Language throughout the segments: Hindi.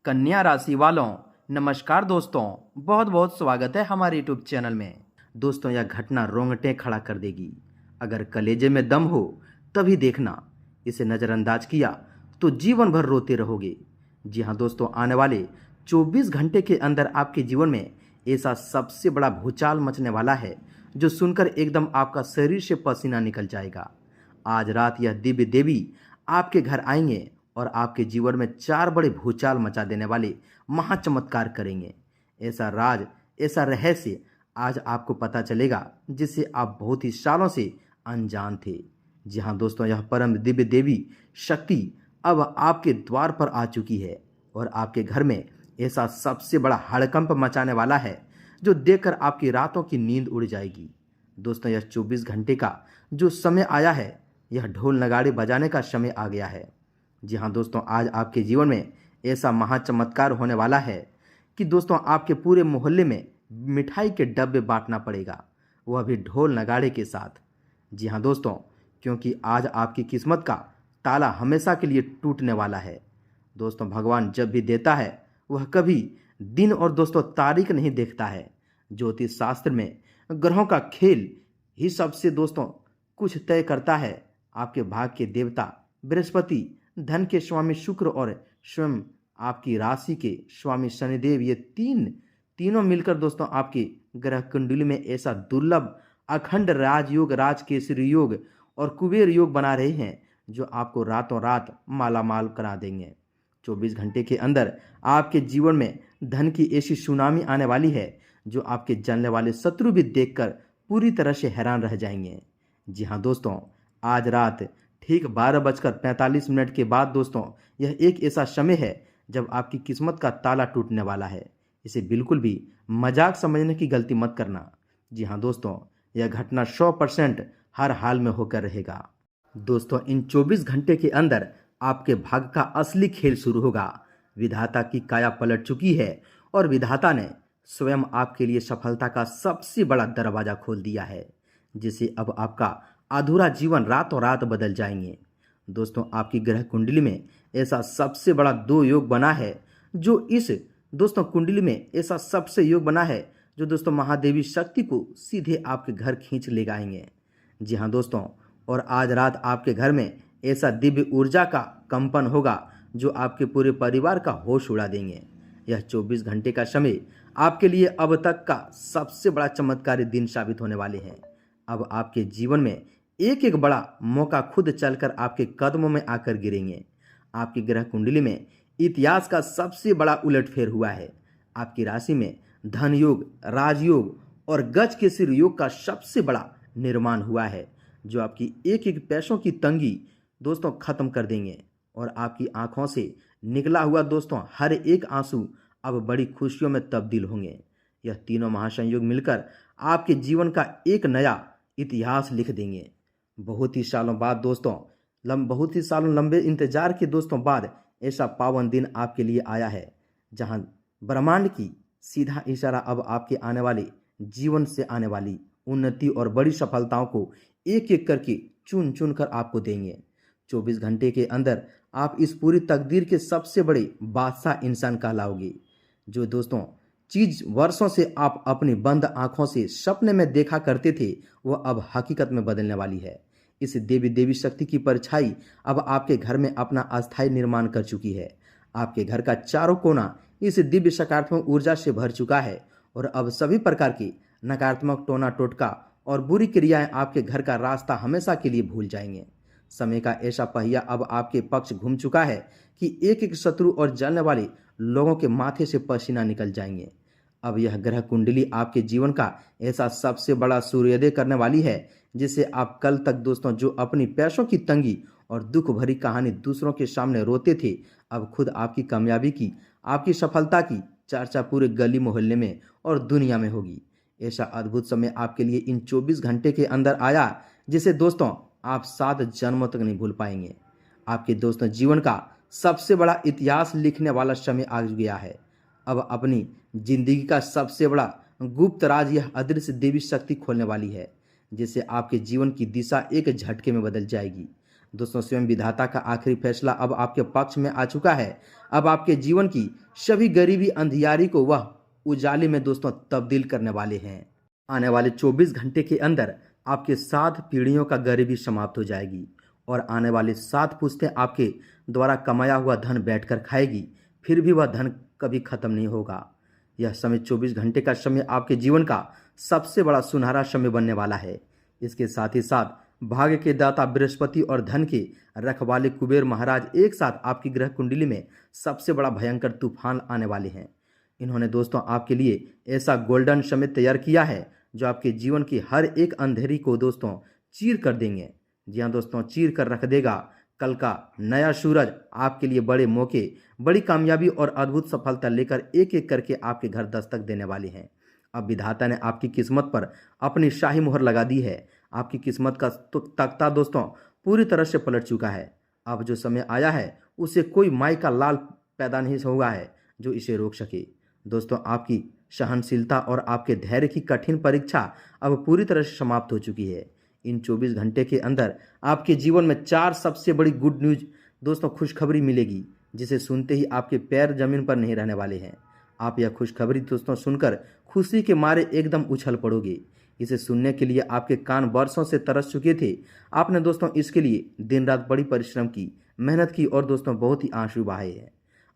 कन्या राशि वालों, नमस्कार दोस्तों। बहुत बहुत स्वागत है हमारे यूट्यूब चैनल में। दोस्तों, यह घटना रोंगटे खड़ा कर देगी। अगर कलेजे में दम हो तभी देखना, इसे नज़रअंदाज किया तो जीवन भर रोते रहोगे। जी हाँ दोस्तों, आने वाले 24 घंटे के अंदर आपके जीवन में ऐसा सबसे बड़ा भूचाल मचने वाला है जो सुनकर एकदम आपका शरीर से पसीना निकल जाएगा। आज रात यह दिव्य देवी आपके घर आएंगे और आपके जीवन में 4 बड़े भूचाल मचा देने वाले महाचमत्कार करेंगे। ऐसा राज, ऐसा रहस्य आज आपको पता चलेगा जिससे आप बहुत ही सालों से अनजान थे। जी हाँ दोस्तों, यह परम दिव्य देवी शक्ति अब आपके द्वार पर आ चुकी है और आपके घर में ऐसा सबसे बड़ा हड़कंप मचाने वाला है जो देखकर आपकी रातों की नींद उड़ जाएगी। दोस्तों, यह 24 घंटे का जो समय आया है, यह ढोल नगाड़े बजाने का समय आ गया है। जी हाँ दोस्तों, आज आपके जीवन में ऐसा महाचमत्कार होने वाला है कि दोस्तों आपके पूरे मोहल्ले में मिठाई के डब्बे बांटना पड़ेगा, वह भी ढोल नगाड़े के साथ। जी हाँ दोस्तों, क्योंकि आज आपकी किस्मत का ताला हमेशा के लिए टूटने वाला है। दोस्तों, भगवान जब भी देता है वह कभी दिन और दोस्तों तारीख नहीं देखता है। ज्योतिष शास्त्र में ग्रहों का खेल ही सबसे दोस्तों कुछ तय करता है। आपके भाग्य के देवता बृहस्पति, धन के स्वामी शुक्र और स्वयं आपकी राशि के स्वामी शनिदेव, ये तीनों मिलकर दोस्तों आपकी ग्रह कुंडली में ऐसा दुर्लभ अखंड राजयोग, राजकेसरी योग और कुबेर योग बना रहे हैं जो आपको रातों रात मालामाल करा देंगे। 24 घंटे के अंदर आपके जीवन में धन की ऐसी सुनामी आने वाली है जो आपके जानने वाले शत्रु भी देखकर पूरी तरह से हैरान रह जाएंगे। जी हाँ दोस्तों, आज रात ठीक 12:45 के बाद दोस्तों यह एक ऐसा समय है जब आपकी किस्मत का ताला टूटने वाला है। इसे बिल्कुल भी मजाक समझने की गलती मत करना। जी हाँ दोस्तों, यह घटना 100% हर हाल में होकर रहेगा। दोस्तों, इन 24 घंटे के अंदर आपके भाग्य का असली खेल शुरू होगा। विधाता की काया पलट चुकी है और विधाता ने स्वयं आपके लिए सफलता का सबसे बड़ा दरवाजा खोल दिया है, जिससे अब आपका अधूरा जीवन रातों रात बदल जाएंगे। दोस्तों, आपकी ग्रह कुंडली में ऐसा सबसे बड़ा 2 योग बना है जो इस दोस्तों कुंडली में ऐसा सबसे योग बना है जो दोस्तों महादेवी शक्ति को सीधे आपके घर खींच ले जाएंगे। जी हाँ दोस्तों, और आज रात आपके घर में ऐसा दिव्य ऊर्जा का कंपन होगा जो आपके पूरे परिवार का होश उड़ा देंगे। यह 24 घंटे का समय आपके लिए अब तक का सबसे बड़ा चमत्कारी दिन साबित होने वाले हैं। अब आपके जीवन में एक एक बड़ा मौका खुद चलकर आपके कदमों में आकर गिरेंगे। आपकी ग्रह कुंडली में इतिहास का सबसे बड़ा उलटफेर हुआ है। आपकी राशि में धन योग, राजयोग और गज के सिर योग का सबसे बड़ा निर्माण हुआ है जो आपकी एक एक पैसों की तंगी दोस्तों खत्म कर देंगे और आपकी आंखों से निकला हुआ दोस्तों हर एक आंसू अब बड़ी खुशियों में तब्दील होंगे। यह तीनों महासंयोग मिलकर आपके जीवन का एक नया इतिहास लिख देंगे। बहुत ही सालों बाद दोस्तों, बहुत ही सालों लंबे इंतजार के दोस्तों बाद ऐसा पावन दिन आपके लिए आया है जहां ब्रह्मांड की सीधा इशारा अब आपके आने वाले जीवन से आने वाली उन्नति और बड़ी सफलताओं को एक एक करके चुन चुन कर आपको देंगे। 24 घंटे के अंदर आप इस पूरी तकदीर के सबसे बड़े बादशाह इंसान कहलाओगे। जो दोस्तों चीज वर्षों से आप अपनी बंद आंखों से सपने में देखा करते थे, वह अब हकीकत में बदलने वाली है। इस देवी शक्ति की परछाई अब आपके घर में अपना अस्थायी निर्माण कर चुकी है। आपके घर का चारों कोना इस दिव्य सकारात्मक ऊर्जा से भर चुका है और अब सभी प्रकार की नकारात्मक टोना टोटका और बुरी क्रियाएं आपके घर का रास्ता हमेशा के लिए भूल जाएंगे। समय का ऐसा पहिया अब आपके पक्ष घूम चुका है कि एक एक शत्रु और जलने वाले लोगों के माथे से पसीना निकल जाएंगे। अब यह ग्रह कुंडली आपके जीवन का ऐसा सबसे बड़ा सूर्योदय करने वाली है जिससे आप कल तक दोस्तों जो अपनी पैसों की तंगी और दुख भरी कहानी दूसरों के सामने रोते थे, अब खुद आपकी कामयाबी की, आपकी सफलता की चर्चा पूरे गली मोहल्ले में और दुनिया में होगी। ऐसा अद्भुत समय आपके लिए इन 24 घंटे के अंदर आया जिसे दोस्तों आप 7 जन्मों तक नहीं भूल पाएंगे। आपके दोस्तों जीवन का सबसे बड़ा इतिहास लिखने वाला समय आ गया है। अब अपनी जिंदगी का सबसे बड़ा गुप्त राज यह अदृश्य देवी शक्ति खोलने वाली है जिससे आपके जीवन की दिशा एक झटके में बदल जाएगी। दोस्तों स्वयं विधाता का आखिरी फैसला अब आपके पक्ष में आ चुका है। अब आपके जीवन की सभी गरीबी अंधियारी को वह उजाले में दोस्तों तब्दील करने वाले हैं। आने वाले 24 घंटे के अंदर आपके 7 पीढ़ियों का गरीबी समाप्त हो जाएगी और आने वाली 7 पुश्तें आपके द्वारा कमाया हुआ धन बैठकर खाएगी, फिर भी वह धन कभी खत्म नहीं होगा। यह समय 24 घंटे का समय आपके जीवन का सबसे बड़ा सुनहरा समय बनने वाला है। इसके साथ ही साथ भाग्य के दाता बृहस्पति और धन के रखवाले कुबेर महाराज एक साथ आपकी ग्रह कुंडली में सबसे बड़ा भयंकर तूफान आने वाले हैं। इन्होंने दोस्तों आपके लिए ऐसा गोल्डन समय तैयार किया है जो आपके जीवन की हर एक अंधेरी को दोस्तों चीर कर देंगे। जी हाँ दोस्तों, चीर कर रख देगा। कल का नया सूरज आपके लिए बड़े मौके, बड़ी कामयाबी और अद्भुत सफलता लेकर एक एक करके आपके घर दस्तक देने वाले हैं। अब विधाता ने आपकी किस्मत पर अपनी शाही मोहर लगा दी है। आपकी किस्मत का तख्ता दोस्तों पूरी तरह से पलट चुका है। अब जो समय आया है उसे कोई माई का लाल पैदा नहीं होगा है जो इसे रोक सके। दोस्तों आपकी सहनशीलता और आपके धैर्य की कठिन परीक्षा अब पूरी तरह से समाप्त हो चुकी है। इन 24 घंटे के अंदर आपके जीवन में 4 सबसे बड़ी गुड न्यूज दोस्तों खुशखबरी मिलेगी, जिसे सुनते ही आपके पैर जमीन पर नहीं रहने वाले हैं। आप यह खुशखबरी दोस्तों सुनकर खुशी के मारे एकदम उछल पड़ोगे। इसे सुनने के लिए आपके कान वर्षों से तरस चुके थे। आपने दोस्तों इसके लिए दिन रात बड़ी परिश्रम की, मेहनत की और दोस्तों बहुत ही आंसू बहाए हैं।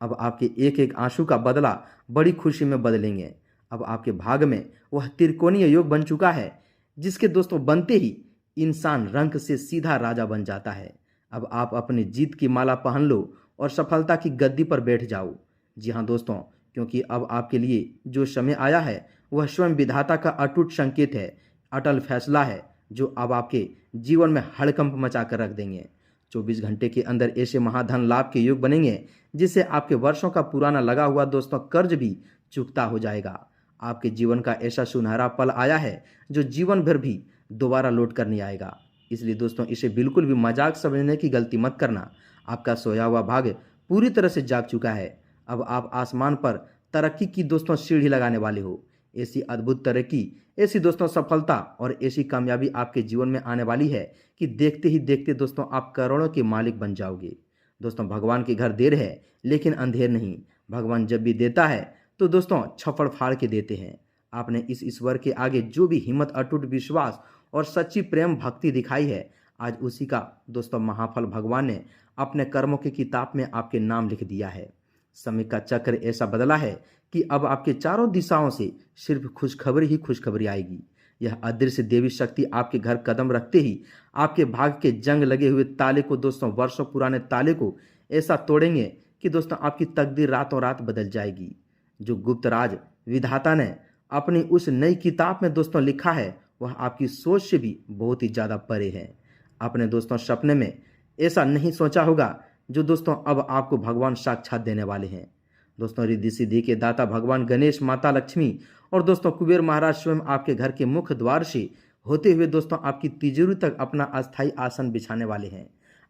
अब आपके एक एक आंसू का बदला बड़ी खुशी में बदलेंगे। अब आपके भाग में वह त्रिकोणीय योग बन चुका है, जिसके दोस्तों बनते ही इंसान रंक से सीधा राजा बन जाता है। अब आप अपनी जीत की माला पहन लो और सफलता की गद्दी पर बैठ जाओ। जी हाँ दोस्तों, क्योंकि अब आपके लिए जो समय आया है वह स्वयं विधाता का अटूट संकेत है, अटल फैसला है जो अब आपके जीवन में हड़कंप मचा कर रख देंगे। 24 घंटे के अंदर ऐसे महाधन लाभ के योग बनेंगे जिससे आपके वर्षों का पुराना लगा हुआ दोस्तों कर्ज भी चुकता हो जाएगा। आपके जीवन का ऐसा सुनहरा पल आया है जो जीवन भर भी दोबारा लौट कर नहीं आएगा। इसलिए दोस्तों इसे बिल्कुल भी मजाक समझने की गलती मत करना। आपका सोया हुआ भाग्य पूरी तरह से जाग चुका है। अब आप आसमान पर तरक्की की दोस्तों सीढ़ी लगाने वाले हो। ऐसी अद्भुत तरक्की, ऐसी दोस्तों सफलता और ऐसी कामयाबी आपके जीवन में आने वाली है कि देखते ही देखते दोस्तों आप करोड़ों के मालिक बन जाओगे। दोस्तों भगवान के घर देर है लेकिन अंधेर नहीं। भगवान जब भी देता है तो दोस्तों छप्पड़ फाड़ के देते हैं। आपने इस ईश्वर के आगे जो भी हिम्मत, अटूट विश्वास और सच्ची प्रेम भक्ति दिखाई है, आज उसी का दोस्तों महाफल भगवान ने अपने कर्मों की किताब में आपके नाम लिख दिया है। समय का चक्र ऐसा बदला है कि अब आपके चारों दिशाओं से सिर्फ खुशखबरी ही खुशखबरी आएगी। यह अदृश्य देवी शक्ति आपके घर कदम रखते ही आपके भाग्य के जंग लगे हुए ताले को दोस्तों, वर्षों पुराने ताले को ऐसा तोड़ेंगे कि दोस्तों आपकी तकदीर रातों रात बदल जाएगी। जो गुप्त राज विधाता ने अपनी उस नई किताब में दोस्तों लिखा है वह आपकी सोच से भी बहुत ही ज़्यादा परे है। आपने दोस्तों सपने में ऐसा नहीं सोचा होगा जो दोस्तों अब आपको भगवान साक्षात देने वाले हैं। दोस्तों रिद्धि सिद्धि के दाता भगवान गणेश, माता लक्ष्मी और दोस्तों कुबेर महाराज स्वयं आपके घर के मुख्य द्वार से होते हुए दोस्तों आपकी तिजोरी तक अपना अस्थायी आसन बिछाने वाले हैं।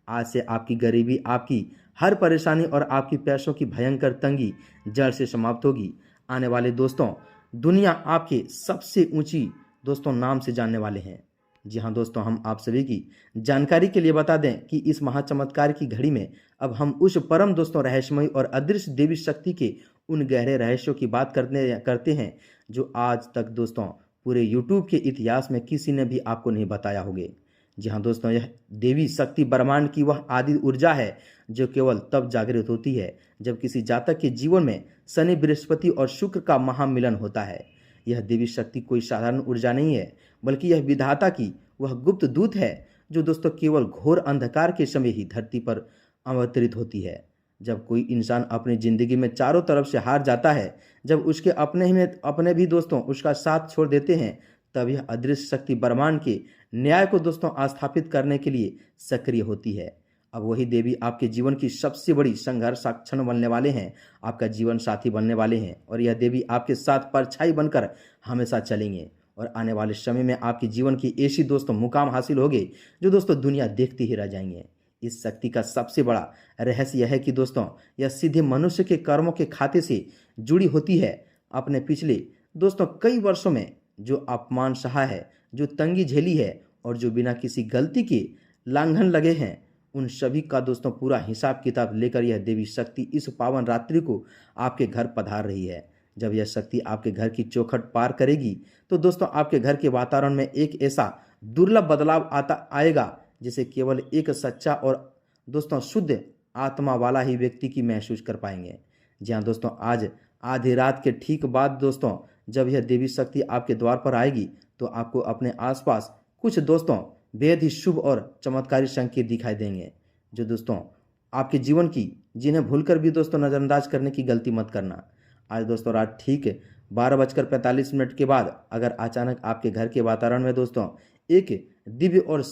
आज से आपकी गरीबी, आपकी हर परेशानी और आपकी पैसों की भयंकर तंगी जड़ से समाप्त होगी। आने वाले दोस्तों दुनिया आपके सबसे ऊंची दोस्तों नाम से जानने वाले हैं। जी हाँ दोस्तों, हम आप सभी की जानकारी के लिए बता दें कि इस महाचमत्कार की घड़ी में अब हम उस परम दोस्तों रहस्यमयी और अदृश्य देवी शक्ति के उन गहरे रहस्यों की बात करते हैं जो आज तक दोस्तों पूरे यूट्यूब के इतिहास में किसी ने भी आपको नहीं बताया होगा। जी हाँ दोस्तों, यह देवी शक्ति ब्रह्मांड की वह आदि ऊर्जा है जो केवल तब जागृत होती है जब किसी जातक के जीवन में शनि, बृहस्पति और शुक्र का महामिलन होता है। यह देवी शक्ति कोई साधारण ऊर्जा नहीं है, बल्कि यह विधाता की वह गुप्त दूत है जो दोस्तों केवल घोर अंधकार के समय ही धरती पर अवतरित होती है। जब कोई इंसान अपनी जिंदगी में चारों तरफ से हार जाता है, जब उसके अपने भी दोस्तों उसका साथ छोड़ देते हैं, तब यह अदृश्य शक्ति ब्रह्मांड के न्याय को दोस्तों स्थापित करने के लिए सक्रिय होती है। अब वही देवी आपके जीवन की सबसे बड़ी संघर्ष क्षण बनने वाले हैं, आपका जीवन साथी बनने वाले हैं और यह देवी आपके साथ परछाई बनकर हमेशा चलेंगे। और आने वाले समय में आपके जीवन की ऐसी दोस्तों मुकाम हासिल होगे जो दोस्तों दुनिया देखती ही रह जाएंगे। इस शक्ति का सबसे बड़ा रहस्य यह है कि दोस्तों यह सीधे मनुष्य के कर्मों के खाते से जुड़ी होती है। अपने पिछले दोस्तों कई वर्षों में जो अपमान सहा है, जो तंगी झेली है और जो बिना किसी गलती के लांघन लगे हैं, उन सभी का दोस्तों पूरा हिसाब किताब लेकर यह देवी शक्ति इस पावन रात्रि को आपके घर पधार रही है। जब यह शक्ति आपके घर की चौखट पार करेगी तो दोस्तों आपके घर के वातावरण में एक ऐसा दुर्लभ बदलाव आएगा जिसे केवल एक सच्चा और दोस्तों शुद्ध आत्मा वाला ही व्यक्ति की महसूस कर पाएंगे। जी हाँ दोस्तों, आज आधी रात के ठीक बाद दोस्तों जब यह देवी शक्ति आपके द्वार पर आएगी तो आपको अपने आसपास कुछ दोस्तों बेहद ही शुभ और चमत्कारी संकेत दिखाई देंगे, जो दोस्तों आपके जीवन की जिन्हें भूलकर भी दोस्तों नज़रअंदाज करने की गलती मत करना। आज दोस्तों रात ठीक 12:45 के बाद अगर अचानक आपके घर के वातावरण में दोस्तों एक दिव्य और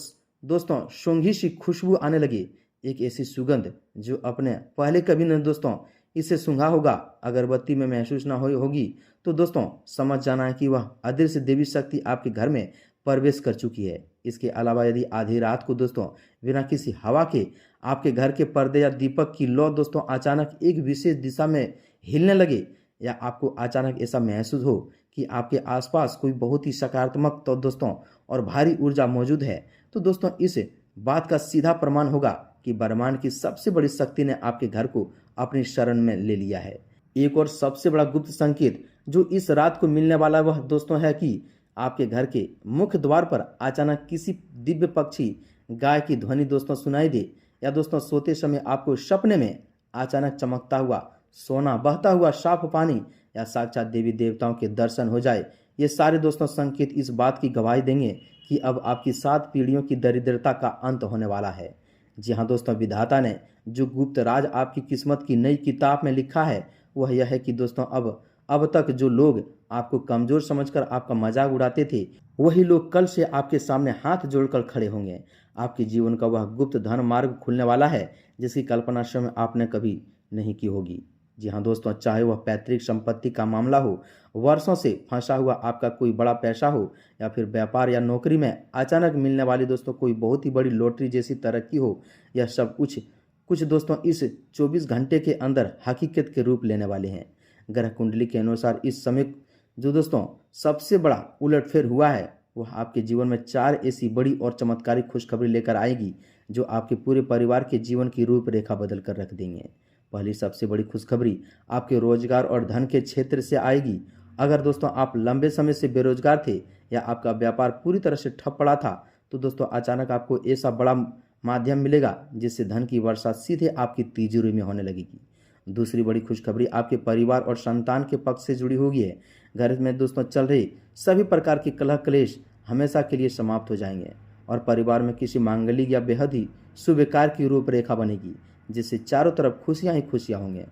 दोस्तों सौंधी सी खुशबू आने लगी, एक ऐसी सुगंध जो अपने पहले कभी न दोस्तों इसे सूंघा होगा, अगरबत्ती में महसूस ना हुई होगी, तो दोस्तों समझ जाना है कि वह अदृश्य देवी शक्ति आपके घर में प्रवेश कर चुकी है। इसके अलावा यदि आधी रात को दोस्तों बिना किसी हवा के आपके घर के पर्दे या दीपक की लौ दोस्तों अचानक एक विशेष दिशा में हिलने लगे, या आपको अचानक ऐसा महसूस हो कि आपके आसपास कोई बहुत ही सकारात्मक तो दोस्तों और भारी ऊर्जा मौजूद है, तो दोस्तों इस बात का सीधा प्रमाण होगा कि ब्रह्मांड की सबसे बड़ी शक्ति ने आपके घर को अपनी शरण में ले लिया है। एक और सबसे बड़ा गुप्त संकेत जो इस रात को मिलने वाला वह दोस्तों है कि आपके घर के मुख्य द्वार पर अचानक किसी दिव्य पक्षी गाय की ध्वनि दोस्तों सुनाई दे, या दोस्तों सोते समय आपको सपने में अचानक चमकता हुआ सोना, बहता हुआ साफ पानी या साक्षात देवी देवताओं के दर्शन हो जाए। ये सारे दोस्तों संकेत इस बात की गवाही देंगे कि अब आपकी 7 पीढ़ियों की दरिद्रता का अंत होने वाला है। जी हाँ दोस्तों, विधाता ने जो गुप्त राज आपकी किस्मत की नई किताब में लिखा है वह यह है कि दोस्तों अब तक जो लोग आपको कमजोर समझकर आपका मजाक उड़ाते थे, वही लोग कल से आपके सामने हाथ जोड़कर खड़े होंगे। आपके जीवन का वह गुप्त धन मार्ग खुलने वाला है जिसकी कल्पना स्वयं आपने कभी नहीं की होगी। जी हाँ दोस्तों, चाहे वह पैतृक संपत्ति का मामला हो, वर्षों से फंसा हुआ आपका कोई बड़ा पैसा हो, या फिर व्यापार या नौकरी में अचानक मिलने वाली दोस्तों कोई बहुत ही बड़ी लॉटरी जैसी तरक्की हो, यह सब कुछ दोस्तों इस 24 घंटे के अंदर हकीकत के रूप लेने वाले हैं। ग्रह कुंडली के अनुसार इस समय जो दोस्तों सबसे बड़ा उलटफेर हुआ है वह आपके जीवन में 4 ऐसी बड़ी और चमत्कारी खुशखबरी लेकर आएगी जो आपके पूरे परिवार के जीवन की रूपरेखा बदल कर रख देंगे। पहली सबसे बड़ी खुशखबरी आपके रोजगार और धन के क्षेत्र से आएगी। अगर दोस्तों आप लंबे समय से बेरोजगार थे या आपका व्यापार पूरी तरह से ठप पड़ा था, तो दोस्तों अचानक आपको ऐसा बड़ा माध्यम मिलेगा जिससे धन की वर्षा सीधे आपकी तिजोरी में होने लगेगी। दूसरी बड़ी खुशखबरी आपके परिवार और संतान के पक्ष से जुड़ी होगी है। घर में दोस्तों चल रहे सभी प्रकार के कलह क्लेश हमेशा के लिए समाप्त हो जाएंगे और परिवार में किसी मांगलिक या बेहद ही शुभ कार्य की रूपरेखा बनेगी जिससे चारों तरफ खुशियां ही खुशियां होंगे।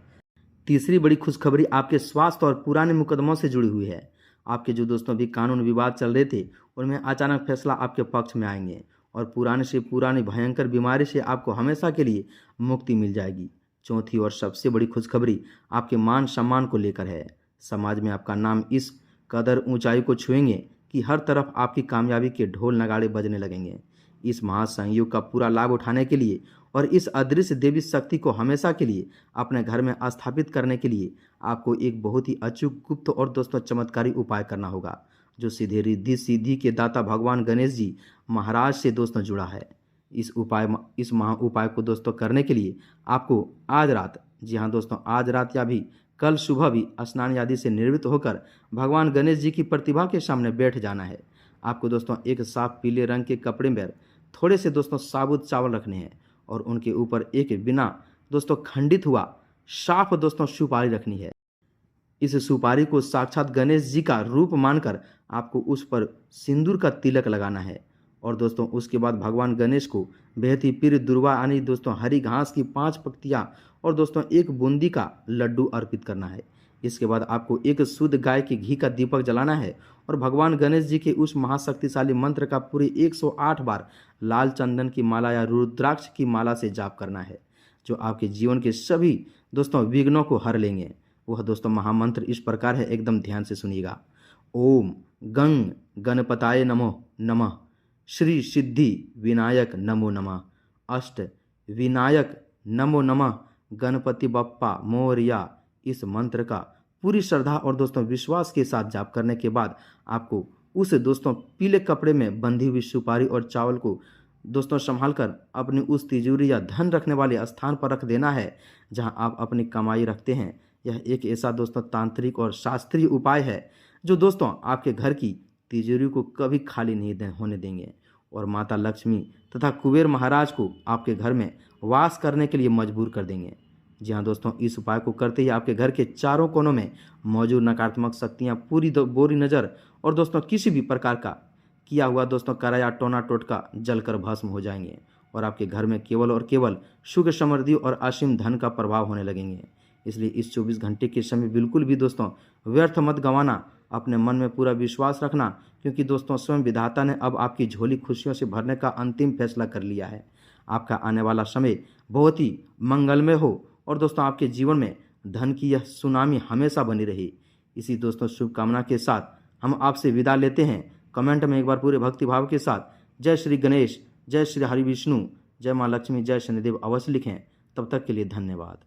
तीसरी बड़ी खुशखबरी आपके स्वास्थ्य और पुराने मुकदमों से जुड़ी हुई है। आपके जो दोस्तों भी कानून विवाद चल रहे थे उनमें अचानक फैसला आपके पक्ष में आएंगे और पुराने से पुरानी भयंकर बीमारी से आपको हमेशा के लिए मुक्ति मिल जाएगी। चौथी और सबसे बड़ी खुशखबरी आपके मान सम्मान को लेकर है। समाज में आपका नाम इस कदर ऊंचाई को छुएंगे कि हर तरफ आपकी कामयाबी के ढोल नगाड़े बजने लगेंगे। इस महासंयोग का पूरा लाभ उठाने के लिए और इस अदृश्य देवी शक्ति को हमेशा के लिए अपने घर में स्थापित करने के लिए आपको एक बहुत ही अचूक, गुप्त और दोस्तों चमत्कारी उपाय करना होगा जो सीधे रिद्धि सिद्धि के दाता भगवान गणेश जी महाराज से दोस्तों जुड़ा है। इस महा उपाय को दोस्तों करने के लिए आपको आज रात, जी हाँ दोस्तों आज रात या भी कल सुबह भी स्नान आदि से निर्वृत्त होकर भगवान गणेश जी की प्रतिभा के सामने बैठ जाना है। आपको दोस्तों एक साफ पीले रंग के कपड़े में थोड़े से दोस्तों साबुत चावल रखने हैं और उनके ऊपर एक बिना दोस्तों खंडित हुआ साफ दोस्तों सुपारी रखनी है। इस सुपारी को साक्षात गणेश जी का रूप मानकर आपको उस पर सिंदूर का तिलक लगाना है और दोस्तों उसके बाद भगवान गणेश को बेहद ही प्रिय दुर्वा यानी दोस्तों हरी घास की 5 पत्तियां और दोस्तों 1 बूंदी का लड्डू अर्पित करना है। इसके बाद आपको एक शुद्ध गाय के घी का दीपक जलाना है और भगवान गणेश जी के उस महाशक्तिशाली मंत्र का पूरे 108 बार लाल चंदन की माला या रुद्राक्ष की माला से जाप करना है जो आपके जीवन के सभी दोस्तों विघ्नों को हर लेंगे। वह दोस्तों महामंत्र इस प्रकार है, एकदम ध्यान से सुनिएगा। ओम गंग गणपताय नमो नमः, श्री सिद्धि विनायक नमो नमः, अष्ट विनायक नमो नमः, गणपति बप्पा मोरया। इस मंत्र का पूरी श्रद्धा और दोस्तों विश्वास के साथ जाप करने के बाद आपको उस दोस्तों पीले कपड़े में बंधी हुई सुपारी और चावल को दोस्तों संभाल कर अपनी उस तिजोरी या धन रखने वाले स्थान पर रख देना है जहां आप अपनी कमाई रखते हैं। यह एक ऐसा दोस्तों तांत्रिक और शास्त्रीय उपाय है जो दोस्तों आपके घर की तिजोरी को कभी खाली नहीं होने देंगे और माता लक्ष्मी तथा कुबेर महाराज को आपके घर में वास करने के लिए मजबूर कर देंगे। जी हाँ दोस्तों, इस उपाय को करते ही आपके घर के चारों कोनों में मौजूद नकारात्मक शक्तियाँ बुरी नज़र और दोस्तों किसी भी प्रकार का किया हुआ दोस्तों करा या टोना टोटका जलकर भस्म हो जाएंगे और आपके घर में केवल और केवल सुख समृद्धि और असीम धन का प्रभाव होने लगेंगे। इसलिए इस 24 घंटे के समय बिल्कुल भी दोस्तों व्यर्थ मत गंवाना, अपने मन में पूरा विश्वास रखना, क्योंकि दोस्तों स्वयं विधाता ने अब आपकी झोली खुशियों से भरने का अंतिम फैसला कर लिया है। आपका आने वाला समय बहुत ही मंगलमय हो और दोस्तों आपके जीवन में धन की यह सुनामी हमेशा बनी रही। इसी दोस्तों शुभकामना के साथ हम आपसे विदा लेते हैं। कमेंट में एक बार पूरे भक्ति भाव के साथ जय श्री गणेश, जय श्री हरि विष्णु, जय माँ लक्ष्मी, जय शनिदेव अवश्य लिखें। तब तक के लिए धन्यवाद।